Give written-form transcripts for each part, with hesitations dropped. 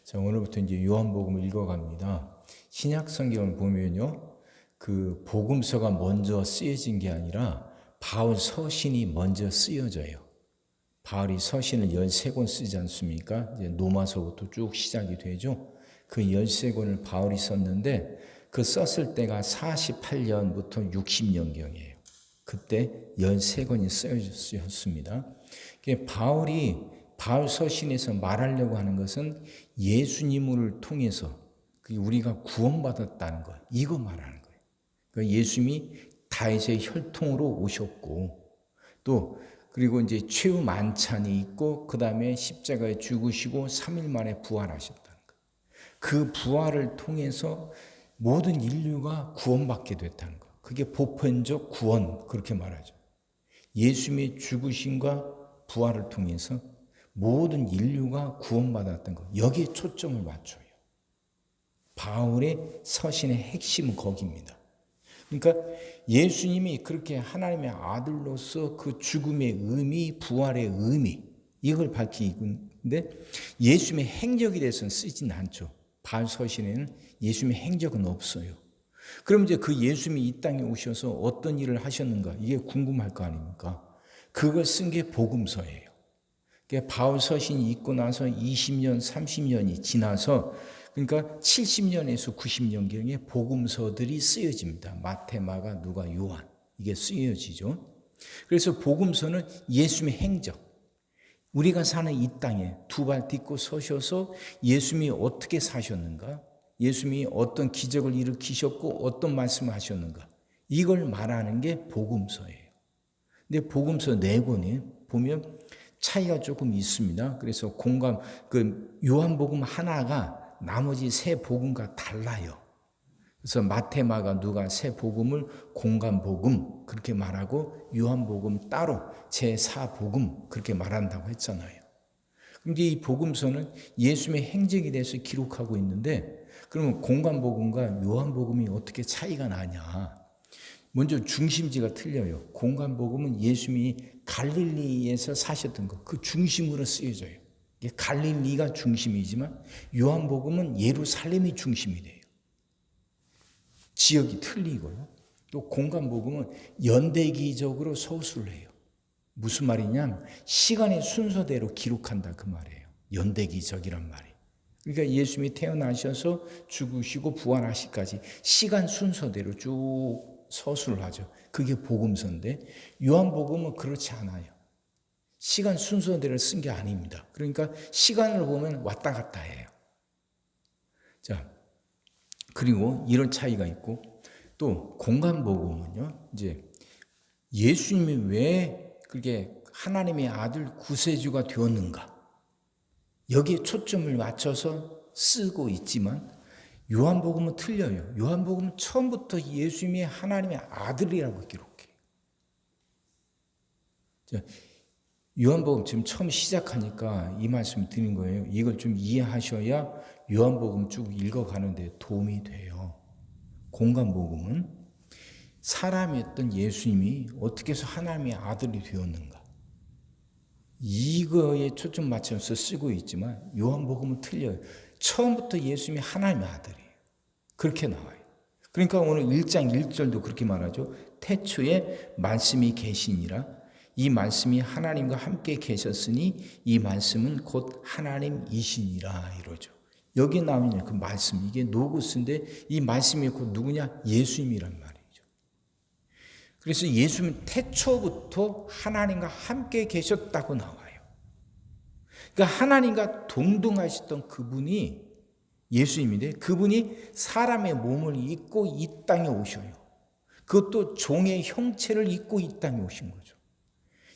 자, 오늘부터 이제 요한복음을 읽어갑니다. 신약 성경을 보면요, 그 복음서가 먼저 쓰여진 게 아니라 바울 서신이 먼저 쓰여져요. 바울이 서신을 13권 쓰지 않습니까? 이제 로마서부터 쭉 시작이 되죠. 그 13권을 바울이 썼는데 그 썼을 때가 48년부터 60년경이에요. 그때 13권이 쓰여졌습니다. 바울 서신에서 말하려고 하는 것은 예수님을 통해서 우리가 구원받았다는 것, 이거 말하는 거예요. 그러니까 예수님이 다윗의 혈통으로 오셨고, 또 그리고 이제 최후 만찬이 있고, 그 다음에 십자가에 죽으시고 3일 만에 부활하셨다는 거예요. 그 부활을 통해서 모든 인류가 구원받게 됐다는 거예요. 그게 보편적 구원, 그렇게 말하죠. 예수님의 죽으심과 부활을 통해서 모든 인류가 구원받았던 것, 여기에 초점을 맞춰요. 바울의 서신의 핵심은 거기입니다. 그러니까 예수님이 그렇게 하나님의 아들로서 그 죽음의 의미, 부활의 의미, 이걸 밝히는데 예수님의 행적에 대해서는 쓰진 않죠. 바울 서신에는 예수님의 행적은 없어요. 그럼 이제 그 예수님이 이 땅에 오셔서 어떤 일을 하셨는가, 이게 궁금할 거 아닙니까? 그걸 쓴 게 복음서예요. 바울 서신이 있고 나서 20년, 30년이 지나서, 그러니까 70년에서 90년경에 복음서들이 쓰여집니다. 마태, 마가, 누가, 요한, 이게 쓰여지죠. 그래서 복음서는 예수님의 행적, 우리가 사는 이 땅에 두 발 딛고 서셔서 예수님이 어떻게 사셨는가, 예수님이 어떤 기적을 일으키셨고 어떤 말씀을 하셨는가, 이걸 말하는 게 복음서예요. 근데 복음서 4권에 보면 차이가 조금 있습니다. 그래서 요한복음 하나가 나머지 세 복음과 달라요. 그래서 마태, 마가, 누가 세 복음을 공감복음 그렇게 말하고 요한복음 따로 제4복음 그렇게 말한다고 했잖아요. 근데 이 복음서는 예수님의 행적에 대해서 기록하고 있는데, 그러면 공감복음과 요한복음이 어떻게 차이가 나냐? 먼저 중심지가 틀려요. 공감복음은 예수님이 갈릴리에서 사셨던 것, 그 중심으로 쓰여져요. 갈릴리가 중심이지만 요한복음은 예루살렘이 중심이 돼요. 지역이 틀리고요. 또 공감복음은 연대기적으로 서술을 해요. 무슨 말이냐면 시간의 순서대로 기록한다, 그 말이에요. 연대기적이란 말이에요. 그러니까 예수님이 태어나셔서 죽으시고 부활하시기까지 시간 순서대로 쭉 서술을 하죠. 그게 복음서인데 요한복음은 그렇지 않아요. 시간 순서대로 쓴 게 아닙니다. 그러니까 시간을 보면 왔다 갔다 해요. 자, 그리고 이런 차이가 있고, 또 공간복음은요, 이제 예수님이 왜 그렇게 하나님의 아들 구세주가 되었는가, 여기에 초점을 맞춰서 쓰고 있지만 요한복음은 틀려요. 요한복음은 처음부터 예수님이 하나님의 아들이라고 기록해요. 요한복음 지금 처음 시작하니까 이 말씀 드린 거예요. 이걸 좀 이해하셔야 요한복음 쭉 읽어가는데 도움이 돼요. 공간복음은 사람이었던 예수님이 어떻게 해서 하나님의 아들이 되었는가, 이거에 초점 맞춰서 쓰고 있지만 요한복음은 틀려요. 처음부터 예수님이 하나님의 아들이에요. 그렇게 나와요. 그러니까 오늘 1장 1절도 그렇게 말하죠. 태초에 말씀이 계시니라. 이 말씀이 하나님과 함께 계셨으니 이 말씀은 곧 하나님이시니라, 이러죠. 여기 나오는 그 말씀, 이게 노고스인데 이 말씀이 곧 누구냐? 예수님이란 말이죠. 그래서 예수님은 태초부터 하나님과 함께 계셨다고 나와요. 그러니까 하나님과 동등하셨던 그분이 예수님인데, 그분이 사람의 몸을 입고 이 땅에 오셔요. 그것도 종의 형체를 입고 이 땅에 오신 거죠.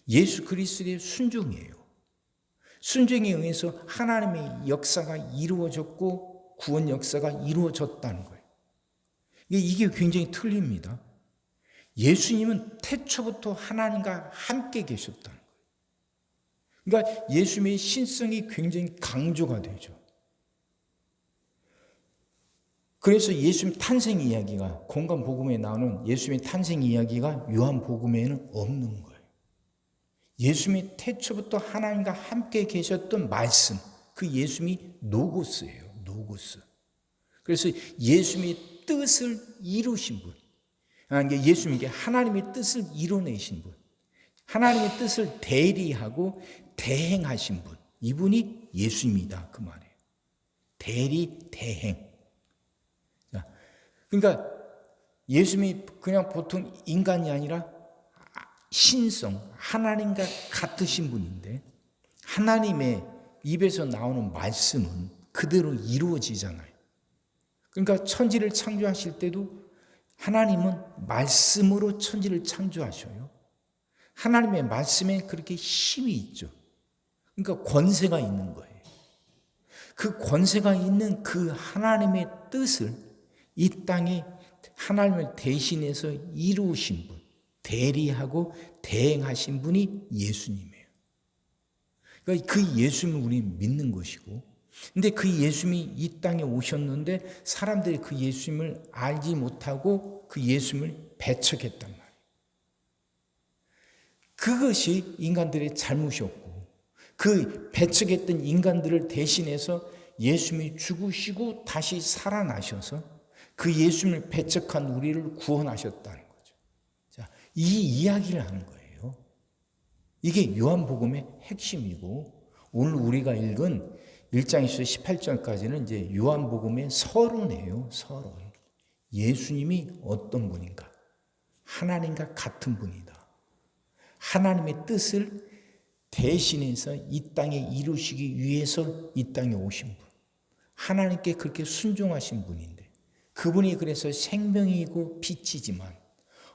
예수 그리스도의 순종이에요. 순종에 의해서 하나님의 역사가 이루어졌고 구원 역사가 이루어졌다는 거예요. 이게 굉장히 틀립니다. 예수님은 태초부터 하나님과 함께 계셨다는 거예요. 그러니까 예수님의 신성이 굉장히 강조가 되죠. 그래서 예수님 탄생 이야기가, 공간복음에 나오는 예수님의 탄생 이야기가 요한복음에는 없는 거예요. 예수님이 태초부터 하나님과 함께 계셨던 말씀, 그 예수님이 노고스예요. 노고스. 그래서 예수님의 뜻을 이루신 분. 그러니까 예수님께 하나님의 뜻을 이뤄내신 분. 하나님의 뜻을 대리하고 대행하신 분. 이분이 예수님이다. 그 말이에요. 대리, 대행. 그러니까 예수님이 그냥 보통 인간이 아니라 신성, 하나님과 같으신 분인데 하나님의 입에서 나오는 말씀은 그대로 이루어지잖아요. 그러니까 천지를 창조하실 때도 하나님은 말씀으로 천지를 창조하셔요. 하나님의 말씀에 그렇게 힘이 있죠. 그러니까 권세가 있는 거예요. 그 권세가 있는 그 하나님의 뜻을 이 땅에 하나님을 대신해서 이루신 분, 대리하고 대행하신 분이 예수님이에요. 그러니까 그 예수님을 우리는 믿는 것이고, 근데 그 예수님이 이 땅에 오셨는데 사람들이 그 예수님을 알지 못하고 그 예수님을 배척했단 말이에요. 그것이 인간들의 잘못이었고, 그 배척했던 인간들을 대신해서 예수님이 죽으시고 다시 살아나셔서 그 예수님을 배척한 우리를 구원하셨다는 거죠. 자, 이 이야기를 하는 거예요. 이게 요한복음의 핵심이고, 오늘 우리가 읽은 1장에서 18절까지는 이제 요한복음의 서론이에요. 서론. 예수님이 어떤 분인가? 하나님과 같은 분이다. 하나님의 뜻을 대신해서 이 땅에 이루시기 위해서 이 땅에 오신 분. 하나님께 그렇게 순종하신 분인데, 그분이 그래서 생명이고 빛이지만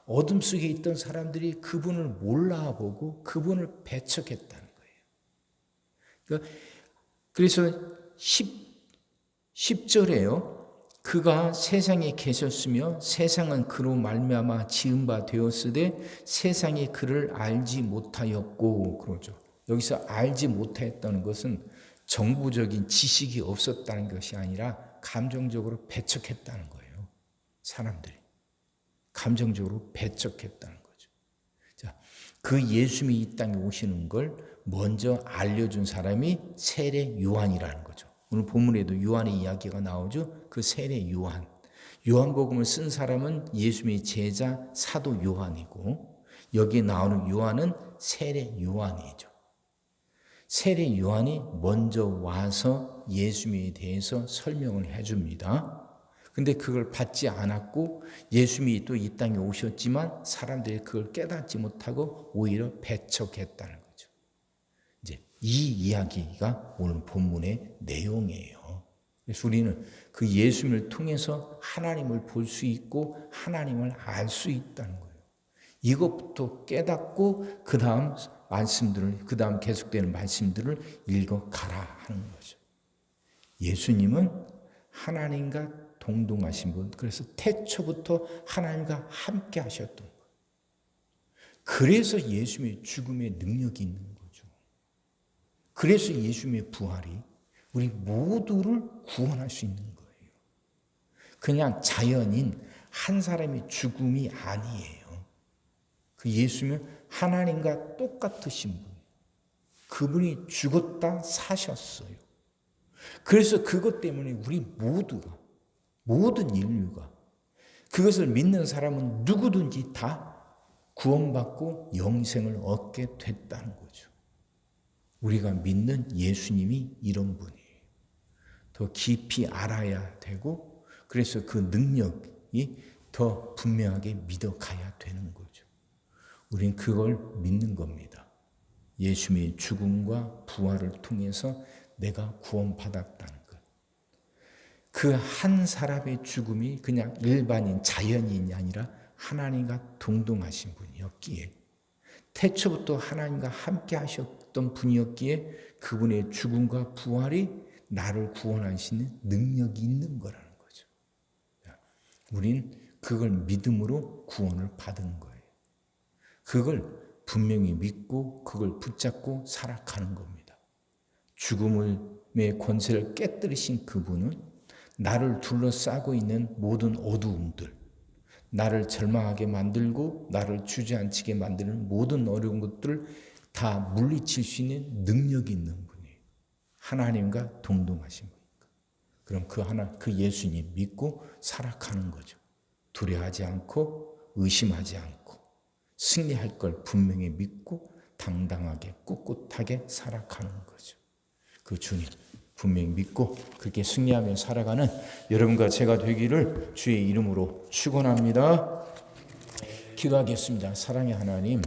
어둠 속에 있던 사람들이 그분을 몰라보고 그분을 배척했다는 거예요. 그래서 10절에요. 그가 세상에 계셨으며 세상은 그로 말미암아 지은 바 되었으되 세상이 그를 알지 못하였고, 그러죠. 여기서 알지 못하였다는 것은 정보적인 지식이 없었다는 것이 아니라 감정적으로 배척했다는 거예요. 사람들이 감정적으로 배척했다는 거죠. 자, 그 예수님이 이 땅에 오시는 걸 먼저 알려준 사람이 세례 요한이라는 거죠. 오늘 본문에도 요한의 이야기가 나오죠. 그 세례 요한. 요한복음을 쓴 사람은 예수님의 제자 사도 요한이고, 여기에 나오는 요한은 세례 요한이죠. 세례 요한이 먼저 와서 예수님에 대해서 설명을 해줍니다. 근데 그걸 받지 않았고 예수님이 또 이 땅에 오셨지만 사람들이 그걸 깨닫지 못하고 오히려 배척했다는 거죠. 이제 이 이야기가 오늘 본문의 내용이에요. 그래서 우리는 그 예수님을 통해서 하나님을 볼 수 있고 하나님을 알 수 있다는 거예요. 이것부터 깨닫고 그 다음 말씀들을, 그 다음 계속되는 말씀들을 읽어가라 하는 거죠. 예수님은 하나님과 동등하신 분, 그래서 태초부터 하나님과 함께 하셨던 분. 그래서 예수님의 죽음의 능력이 있는 거죠. 그래서 예수님의 부활이 우리 모두를 구원할 수 있는 거예요. 그냥 자연인 한 사람의 죽음이 아니에요. 그 예수님은 하나님과 똑같으신 분. 그분이 죽었다 사셨어요. 그래서 그것 때문에 우리 모두가, 모든 인류가 그것을 믿는 사람은 누구든지 다 구원받고 영생을 얻게 됐다는 거죠. 우리가 믿는 예수님이 이런 분이에요. 더 깊이 알아야 되고, 그래서 그 능력이 더 분명하게 믿어가야 되는 거죠. 우린 그걸 믿는 겁니다. 예수님의 죽음과 부활을 통해서 내가 구원받았다는 것. 그 한 사람의 죽음이 그냥 일반인, 자연인이 아니라 하나님과 동등하신 분이었기에, 태초부터 하나님과 함께 하셨던 분이었기에 그분의 죽음과 부활이 나를 구원하시는 능력이 있는 거라는 거죠. 우린 그걸 믿음으로 구원을 받은 거예요. 그걸 분명히 믿고 그걸 붙잡고 살아가는 겁니다. 죽음의 권세를 깨뜨리신 그분은 나를 둘러싸고 있는 모든 어두움들, 나를 절망하게 만들고 나를 주저앉히게 만드는 모든 어려운 것들을 다 물리칠 수 있는 능력이 있는 분이에요. 하나님과 동등하신 거니까. 그럼 그 예수님 믿고 살아가는 거죠. 두려워하지 않고 의심하지 않고 승리할 걸 분명히 믿고 당당하게 꿋꿋하게 살아가는 거죠. 그 주님 분명히 믿고 그렇게 승리하며 살아가는 여러분과 제가 되기를 주의 이름으로 축원합니다. 기도하겠습니다. 사랑의 하나님,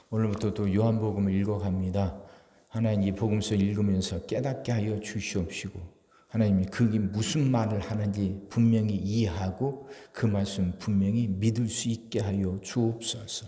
오늘부터 또 요한복음을 읽어갑니다. 하나님, 이 복음서 읽으면서 깨닫게 하여 주시옵시고, 하나님이 그게 무슨 말을 하는지 분명히 이해하고 그 말씀 분명히 믿을 수 있게 하여 주옵소서.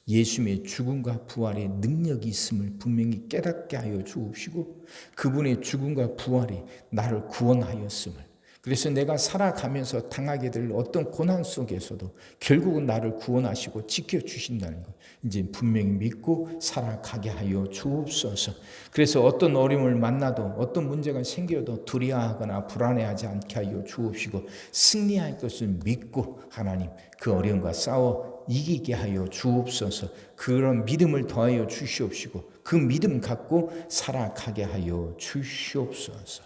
예수님의 죽음과 부활의 능력이 있음을 분명히 깨닫게 하여 주옵시고, 그분의 죽음과 부활이 나를 구원하였음을, 그래서 내가 살아가면서 당하게 될 어떤 고난 속에서도 결국은 나를 구원하시고 지켜주신다는 것, 이제 분명히 믿고 살아가게 하여 주옵소서. 그래서 어떤 어려움을 만나도 어떤 문제가 생겨도 두려워하거나 불안해하지 않게 하여 주옵시고, 승리할 것을 믿고 하나님 그 어려움과 싸워 이기게 하여 주옵소서. 그런 믿음을 더하여 주시옵시고 그 믿음 갖고 살아가게 하여 주시옵소서.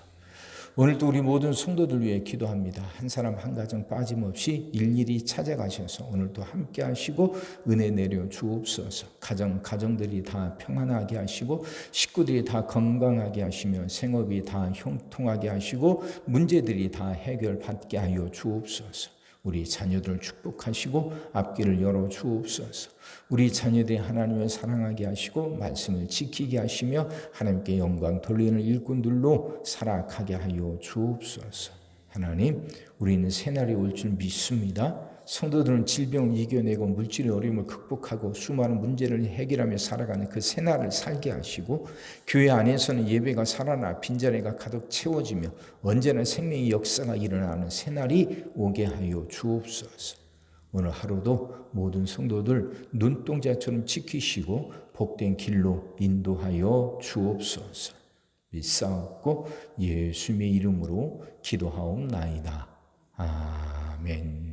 오늘도 우리 모든 성도들 위해 기도합니다. 한 사람 한 가정 빠짐없이 일일이 찾아가셔서 오늘도 함께 하시고 은혜 내려 주옵소서. 가정들이 다 평안하게 하시고 식구들이 다 건강하게 하시며 생업이 다 형통하게 하시고 문제들이 다 해결받게 하여 주옵소서. 우리 자녀들을 축복하시고 앞길을 열어 주옵소서. 우리 자녀들이 하나님을 사랑하게 하시고 말씀을 지키게 하시며 하나님께 영광 돌리는 일꾼들로 살아가게 하여 주옵소서. 하나님, 우리는 새날이 올 줄 믿습니다. 성도들은 질병을 이겨내고 물질의 어려움을 극복하고 수많은 문제를 해결하며 살아가는 그 새날을 살게 하시고, 교회 안에서는 예배가 살아나 빈자리가 가득 채워지며 언제나 생명의 역사가 일어나는 새날이 오게 하여 주옵소서. 오늘 하루도 모든 성도들 눈동자처럼 지키시고 복된 길로 인도하여 주옵소서. 믿사옵고 예수님의 이름으로 기도하옵나이다. 아멘.